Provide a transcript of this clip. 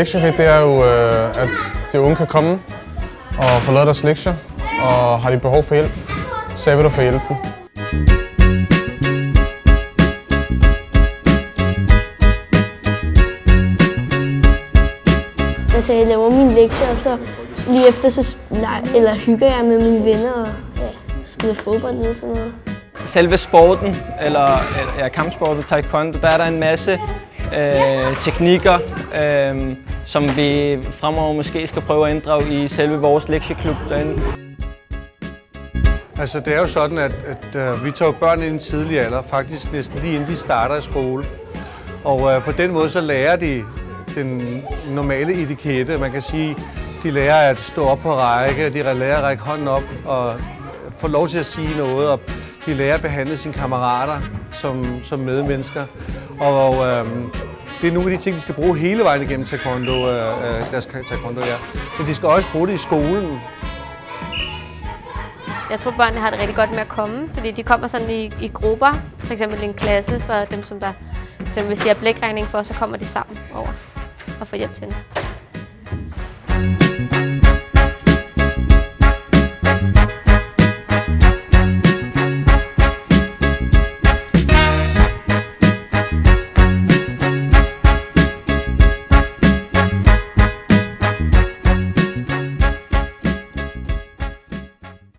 lektiefri, det er jo, at de unge kan komme og få lavet deres lektier, og har de behov for hjælp, så vil du få hjælpen. Altså, jeg laver mine lektier, og så lige efter så hygger jeg med mine venner og spiller fodbold eller sådan noget. Selve sporten, eller kampsporten, taekwondo, der er der en masse teknikker, som vi fremover måske skal prøve at inddrage i selve vores lektieklub derinde. Altså det er jo sådan, at vi tager børn i en tidlig alder, faktisk næsten lige inden de starter i skole. Og på den måde så lærer de den normale etikette. Man kan sige, de lærer at stå op på række, de lærer at række hånden op og få lov til at sige noget. Og de lærer at behandle sine kammerater som medmennesker. Og det er nogle af de ting, de skal bruge hele vejen igennem taekwondo, Men de skal også bruge det i skolen. Jeg tror, børnene har det rigtig godt med at komme, fordi de kommer sådan i grupper, f.eks. i en klasse, så dem, som der, hvis de har blækregning for, så kommer de sammen over og får hjælp til det.